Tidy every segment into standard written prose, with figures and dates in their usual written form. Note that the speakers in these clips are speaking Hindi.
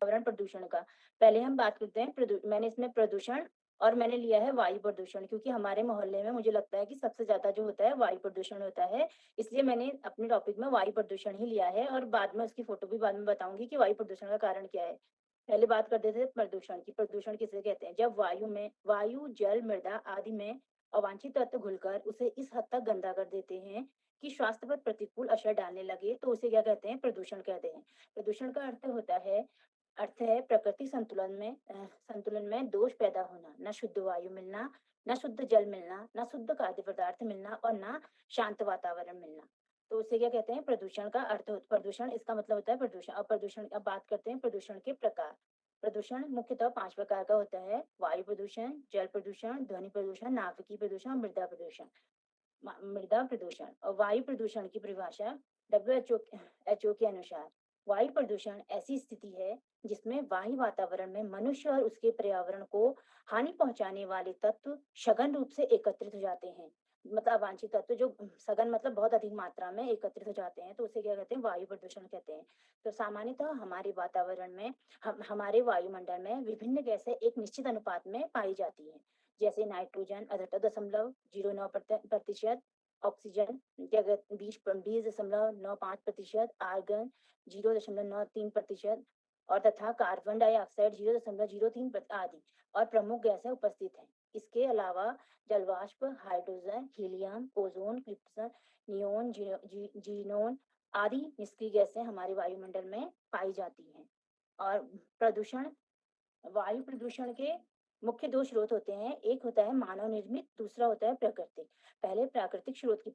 पर्यावरण प्रदूषण का। पहले हम बात करते हैं मैंने इसमें प्रदूषण और मैंने लिया है वायु प्रदूषण, क्योंकि हमारे मोहल्ले में मुझे लगता है कि सबसे ज़्यादा जो होता है वायु प्रदूषण होता है। इसलिए मैंने अपने टॉपिक में वायु प्रदूषण ही लिया है और बाद में उसकी फ़ोटो भी बाद में बताऊँगी कि वायु प्रदूषण का कारण क्या है। पहले बात करते थे प्रदूषण की। प्रदूषण किसे कहते हैं? जब वायु, जल, मृदा आदि में अवांछित तत्व घुलकर उसे इस हद तक गंदा कर देते हैं कि स्वास्थ्य पर प्रतिकूल असर डालने लगे, तो उसे क्या कहते हैं? प्रदूषण कहते हैं। प्रदूषण का अर्थ है प्रकृति संतुलन में दोष पैदा होना, न शुद्ध वायु मिलना, न शुद्ध जल मिलना, न शुद्ध खाद्य पदार्थ मिलना और न शांत वातावरण मिलना। तो उसे क्या कहते हैं? प्रदूषण का अर्थ हो प्रदूषण इसका मतलब होता है प्रदूषण। अब बात करते हैं प्रदूषण के प्रकार। प्रदूषण मुख्यतः 5 प्रकार का होता है: वायु प्रदूषण, जल प्रदूषण, ध्वनि प्रदूषण, नाभिकीय प्रदूषण और मृदा प्रदूषण। और वायु प्रदूषण की परिभाषा WHO के अनुसार वायु प्रदूषण ऐसी स्थिति है जिसमें वायु वातावरण में मनुष्य और उसके पर्यावरण को हानि पहुंचाने वाले तत्व सघन रूप से एकत्रित हो जाते हैं। मतलब अवांछित तत्व जो सघन मतलब बहुत अधिक मात्रा में एकत्रित हो जाते हैं, तो उसे क्या कहते हैं? वायु प्रदूषण कहते हैं। तो सामान्यतः हमारे वातावरण में हमारे वायुमंडल में विभिन्न गैसें एक निश्चित अनुपात में पाई जाती हैं, जैसे नाइट्रोजन 78.09%, ऑक्सीजन क्या कहते 20.95%, आर्गन 0.93% और तथा कार्बन डाइऑक्साइड 0.03% आदि और प्रमुख गैसें उपस्थित हैं। इसके अलावा जलवाष्प, hydrogen, helium, ozone, krypton, neon, xenon आदि निष्क्रिय गैसें हमारे वायुमंडल में पाई जाती हैं। और प्रदूषण वायु प्रदूषण के मुख्य 2 स्रोत होते हैं, एक होता है मानव निर्मित, दूसरा होता है प्राकृतिक। पहले प्राकृतिक स्रोत की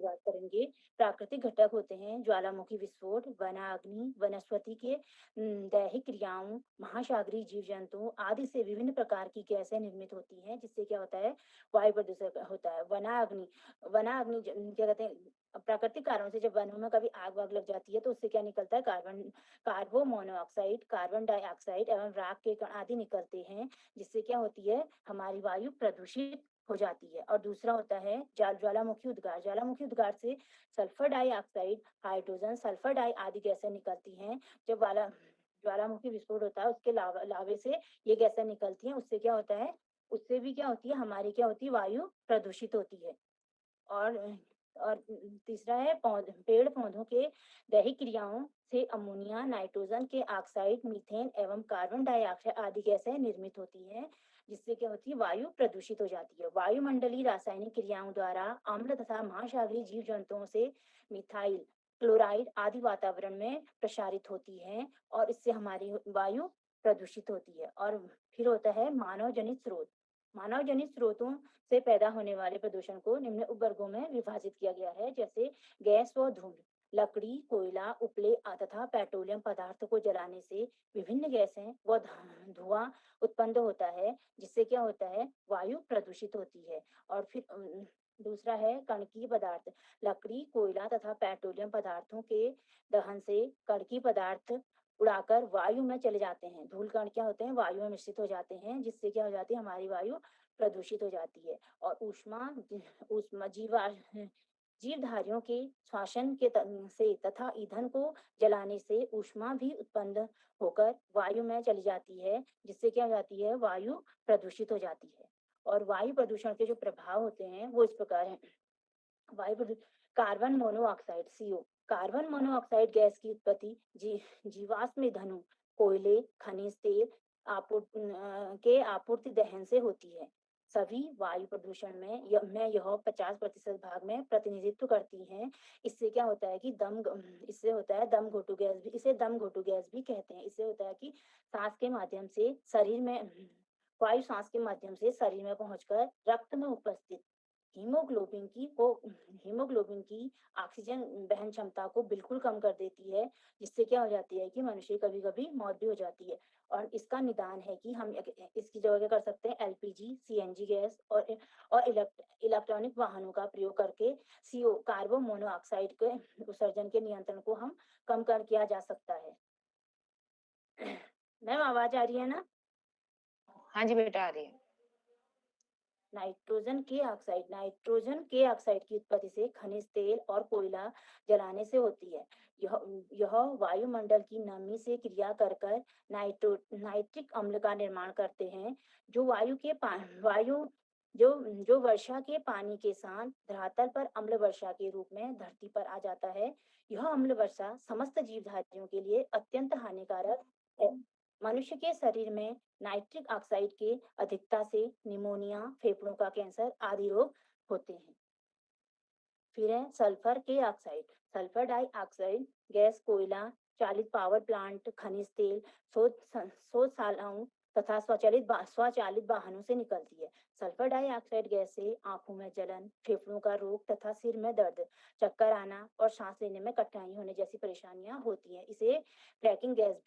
बात करेंगे। प्राकृतिक घटक होते हैं ज्वालामुखी विस्फोट, वनाग्नि, वनस्पति के दैहिक क्रियाओं, महासागरीय जीव-जंतु आदि से विभिन्न प्रकार की गैसें निर्मित होती हैं, जिससे क्या होता है? वायु प्रदूषण होता है। वनाग्नि क्या कहते हैं? प्राकृतिक कारणों से जब वनों में कभी आग-वाग लग जाती है, तो उससे क्या निकलता है? कार्बन मोनोऑक्साइड, कार्बन डाइऑक्साइड एवं राख के कण आदि निकलते हैं, जिससे क्या होती है? हमारी वायु प्रदूषित हो जाती है। और दूसरा होता है ज्वालामुखी उद्गार। ज्वालामुखी उद्गार से सल्फर डाइऑक्साइड, हाइड्रोजन, सल्फर डाई आदि गैसें निकलती हैं। जब ज्वालामुखी विस्फोट होता है, उसके लावे से ये गैसें निकलती हैं। उससे क्या होता है? उससे भी क्या होती है? हमारी क्या होती है? वायु प्रदूषित होती है। और और तीसरा है पेड़ पौधों के दैहिक क्रियाओं से अमोनिया, नाइट्रोजन के ऑक्साइड, मीथेन एवं कार्बन डाइऑक्साइड आदि गैसें निर्मित होती हैं, जिससे क्या होती है? वायु प्रदूषित हो जाती है। वायुमंडलीय रासायनिक क्रियाओं द्वारा अम्ल तथा महासागरीय जीव जंतुओं से मिथाइल क्लोराइड आदि वातावरण में प्रसारित होती है और इससे हमारी वायु प्रदूषित होती है। और फिर होता है मानव जनित स्रोत। मानव जनित स्रोतों से पैदा होने वाले प्रदूषण को निम्न उपवर्गों में विभाजित किया गया है, जैसे गैस व धूल। लकड़ी, कोयला, उपले तथा पेट्रोलियम पदार्थ को जलाने से विभिन्न गैसें व धुआं उत्पन्न होता है, जिससे क्या होता है? वायु प्रदूषित होती है। और फिर दूसरा है कणकीय पदार्थ। लकड़ी, कोयला तथा पेट्रोलियम पदार्थों के दहन से कणकीय पदार्थ उड़ाकर वायु में चले जाते हैं। धूल कण क्या होते हैं? वायु में मिश्रित हो जाते हैं, जिससे क्या हो जाती है? हमारी वायु प्रदूषित हो जाती है। और ऊष्मा जीवधारियों के श्वसन से तथा ईंधन को जलाने से ऊष्मा भी उत्पन्न होकर वायु में चली जाती है, जिससे क्या हो जाती है? वायु प्रदूषित हो जाती है। और वायु प्रदूषण के जो प्रभाव होते हैं वो इस प्रकार हैं। वायु प्रदूषण carbon monoxide CO। Carbon monoxide gas की उत्पत्ति जीवाश्म ईंधनों, कोयले, खनिज तेल के आपूर्ति दहन से होती है। सभी वायु प्रदूषण में यह 50% भाग में प्रतिनिधित्व करती हैं। इससे क्या होता है कि इससे होता है दम घोटू गैस भी, इसे दम घोटू गैस भी कहते हैं। इससे होता है कि सांस के माध्यम से शरीर में वायु सांस के माध्यम से शरीर में पहुंचकर रक्त में उपस्थित हीमोग्लोबिन की को हीमोग्लोबिन की ऑक्सीजन वहन क्षमता को बिल्कुल कम कर देती है, जिससे क्या हो जाती है कि मनुष्य कभी-कभी मौत भी हो जाती है। और इसका निदान है कि हम इसकी जगह क्या कर सकते हैं? LPG, CNG गैस और इलेक्ट्रॉनिक वाहनों का प्रयोग करके CO कार्बन मोनोऑक्साइड के उत्सर्जन के नियंत्रण को हम कम कर किया जा सकता है। मैम आवाज आ रही है ना? हाँ जी बेटा, आ रही है। नाइट्रोजन के ऑक्साइड की उत्पत्ति से खनिज तेल और कोयला जलाने से होती है। यह यह वायुमंडल की नमी से क्रिया कर कर नाइट्रिक अम्ल का निर्माण करते हैं, जो वायु के पा, वायु जो जो वर्षा के पानी के साथ धरातल पर अम्ल वर्षा के रूप में धरती पर आ जाता है। यह अम्ल वर्षा समस्त जीवधारियों के लिए अत्यंत हानिकारक है। मनुष्य के शरीर में नाइट्रिक ऑक्साइड के अधिकता से निमोनिया, फेफड़ों का कैंसर आदि रोग होते हैं। फिर है सल्फर के ऑक्साइड। सल्फर डाइऑक्साइड गैस कोयला चालित पावर प्लांट, खनिज तेल, शोधशालाओं तथा स्वचालित वाहनों से निकलती है। सल्फर डाइऑक्साइड गैस से आंखों में जलन, फेफड़ों का रोग तथा सिर में दर्द, चक्कर आना और सांस लेने में कठिनाई होने जैसी परेशानियां होती हैं। इसे क्रैकिंग गैस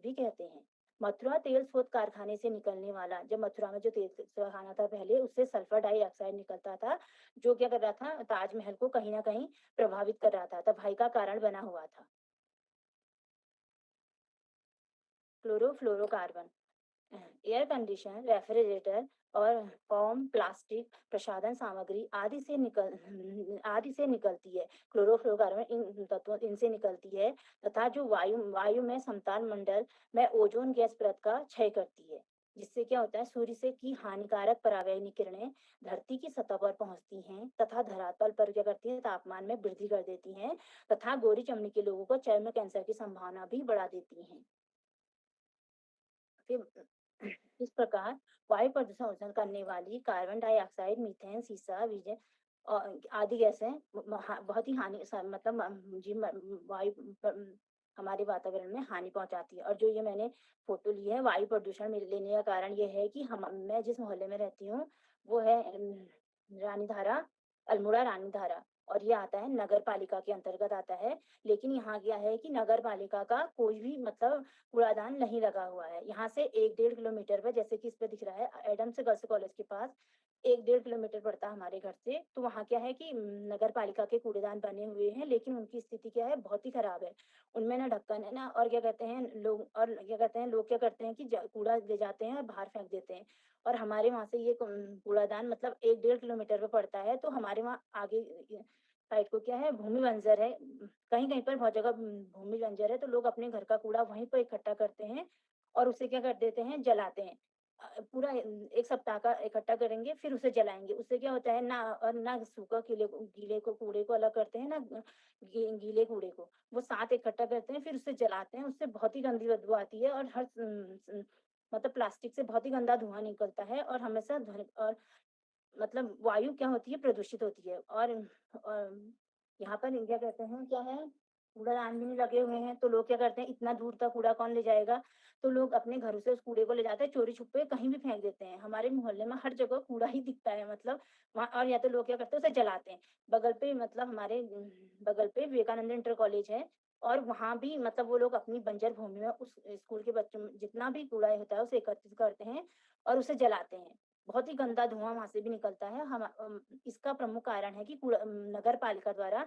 भी कहते हैं। मथुरा तेल शोध कारखाने से निकलने वाला, जब मथुरा में जो तेल कारखाना था पहले, उससे सल्फर डाइऑक्साइड निकलता था, जो क्या कर रहा था, ताजमहल को कहीं ना कहीं प्रभावित कर रहा था, तबाही का कारण बना हुआ था। क्लोरोफ्लोरोकार्बन एयर कंडीशन, रेफ्रिजरेटर और फॉर्म, प्लास्टिक, प्रसाधन सामग्री आदि से निकलती है। क्लोरोफ्लोरोकार्बन इन तत्वों इनसे निकलती है तथा जो वायु में समताल मंडल में ओजोन गैस परत का क्षय करती है, जिससे क्या होता है, सूर्य से की हानिकारक पराबैंगनी किरणें धरती की सतह पर पहुंचती हैं तथा धरातल पर क्या करती है, तापमान में वृद्धि कर देती हैं तथा गोरी चमड़ी के लोगों को चर्म कैंसर की संभावना भी बढ़ा देती हैं। फिर इस प्रकार वायु प्रदूषण उत्पन्न करने वाली कार्बन डाइऑक्साइड, मीथेन, सीसा, विजय और आदि गैसें बहुत ही मतलब वायु हमारे वातावरण में हानि पहुंचाती है। और जो ये मैंने फोटो ली है, वायु प्रदूषण लेने का कारण ये है कि हम मैं जिस मोहल्ले में रहती हूँ वो है रानी धारा, अल्मोड़ा रानी धारा, और ये आता है नगर पालिका के अंतर्गत आता है। लेकिन यहाँ क्या है कि नगर पालिका का कोई भी मतलब कूड़ादान नहीं लगा हुआ है। यहाँ से 1-1.5 किलोमीटर पे, जैसे कि इस पे दिख रहा है, एडम्स गर्ल्स कॉलेज के पास 1-1.5 किलोमीटर पड़ता है हमारे घर से। तो वहाँ क्या है कि नगर पालिका के कूड़ेदान बने हुए हैं, लेकिन उनकी स्थिति क्या है, बहुत ही खराब है। उनमें ना ढक्कन है ना, और क्या कहते हैं लोग, और क्या कहते हैं लोग क्या करते हैं कि कूड़ा ले जाते हैं और बाहर फेंक देते हैं। और हमारे वहाँ से ये कूड़ादान मतलब 1-1.5 किलोमीटर पे पड़ता है, तो हमारे वहाँ आगे साइड को क्या है, भूमि बंजर है, कहीं कहीं पर बहुत जगह भूमि बंजर है, तो लोग अपने घर का कूड़ा वहीं पर इकट्ठा करते हैं और उसे क्या कर देते हैं, जलाते हैं। पूरा 1 सप्ताह का इकट्ठा करेंगे, फिर उसे जलाएंगे। उससे क्या होता है ना, और ना सूखा गीले को कूड़े को अलग करते हैं, ना गीले कूड़े को वो साथ इकट्ठा करते हैं, फिर उसे जलाते हैं। उससे बहुत ही गंदी बदबू आती है और मतलब प्लास्टिक से बहुत ही गंदा धुआं निकलता है और हमेशा और मतलब वायु क्या होती है, प्रदूषित होती है। और यहाँ पर क्या कहते हैं, क्या है, कूड़ादान भी नहीं लगे हुए हैं, तो लोग क्या करते हैं, इतना दूर तक कूड़ा कौन ले जाएगा, तो लोग अपने घरों से उस कूड़े को ले जाते हैं, चोरी छुपे कहीं भी फेंक देते हैं। हमारे मोहल्ले में हर जगह कूड़ा ही दिखता है, मतलब वहाँ। और या तो लोग क्या करते हैं, उसे जलाते हैं। बगल पे मतलब हमारे बगल पे विवेकानंद इंटर कॉलेज है, और वहाँ भी मतलब वो लोग अपनी बंजर भूमि में उस स्कूल के बच्चों जितना भी कूड़ा होता है उसे एकत्रित करते हैं और उसे जलाते हैं। बहुत ही गंदा धुआँ वहाँ से भी निकलता है। इसका प्रमुख कारण है कि नगर पालिका द्वारा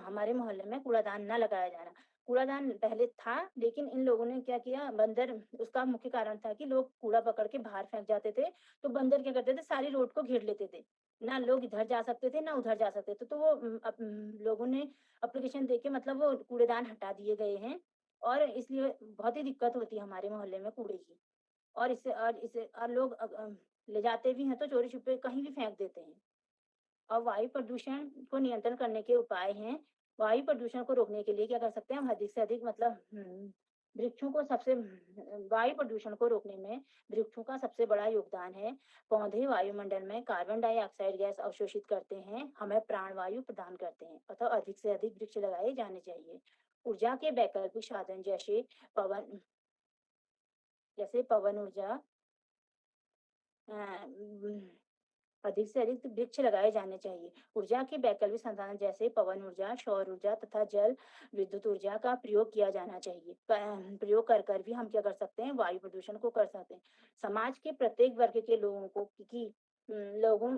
हमारे मोहल्ले में कूड़ादान ना लगाया जाना। कूड़ादान पहले था, लेकिन इन लोगों ने क्या किया, बंदर, उसका मुख्य कारण था कि लोग कूड़ा पकड़ के बाहर फेंक जाते थे, तो बंदर क्या करते थे, सारी रोड को घेर लेते थे। ना लोग इधर जा सकते थे, ना उधर जा सकते थे। तो वो लोगों ने एप्लीकेशन दे के मतलब वो कूड़ेदान हटा दिए गए हैं, और इसलिए बहुत ही दिक्कत होती है हमारे मोहल्ले में कूड़े की। और लोग ले जाते भी हैं तो चोरी छुपे कहीं भी फेंक देते हैं। और वायु प्रदूषण को नियंत्रण करने के उपाय हैं। वायु प्रदूषण को रोकने के लिए क्या कर सकते हैं हम, अधिक से अधिक मतलब वृक्षों को सबसे वायु प्रदूषण को रोकने में वृक्षों का सबसे बड़ा योगदान है। पौधे वायुमंडल में कार्बन डाइऑक्साइड गैस अवशोषित करते हैं, हमें प्राणवायु प्रदान करते हैं, अतः अधिक से अधिक वृक्ष लगाए जाने चाहिए। ऊर्जा के वैकल्पिक साधन पवन जैसे पवन ऊर्जा, अ, अधिक से अधिक वृक्ष लगाए जाने चाहिए। ऊर्जा के वैकल्पिक संसाधन जैसे पवन ऊर्जा, सौर ऊर्जा तथा जल विद्युत ऊर्जा का प्रयोग किया जाना चाहिए। प्रयोग कर कर भी हम क्या कर सकते हैं, वायु प्रदूषण को कर सकते हैं। समाज के प्रत्येक वर्ग के लोगों को की लोगों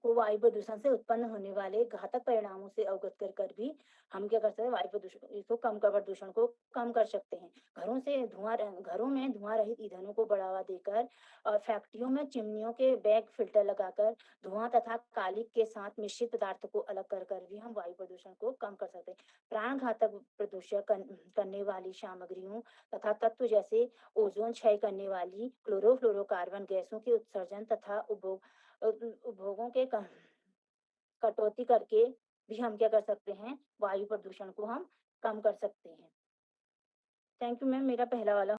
को वायु प्रदूषण से उत्पन्न होने वाले घातक परिणामों से अवगत कर भी हम क्या कर सकते हैं, वायु प्रदूषण इसको कम कर प्रदूषण को कम कर सकते हैं। घरों में धुआं रहित ईंधनों को बढ़ावा देकर और फैक्ट्रियों में चिमनियों के बैग फिल्टर लगाकर धुआं तथा कालिक के साथ मिश्रित पदार्थों को अलग कर भी हम वायु प्रदूषण को कम कर सकते हैं। प्राण घातक प्रदूषण करने वाली सामग्रियों तथा तत्व जैसे ओजोन क्षय करने वाली क्लोरोफ्लोरोकार्बन गैसों के उत्सर्जन तथा उपभोगों के कटौती करके भी हम क्या कर सकते हैं, वायु प्रदूषण को हम कम कर सकते हैं। थैंक यू मैम, मेरा पहला वाला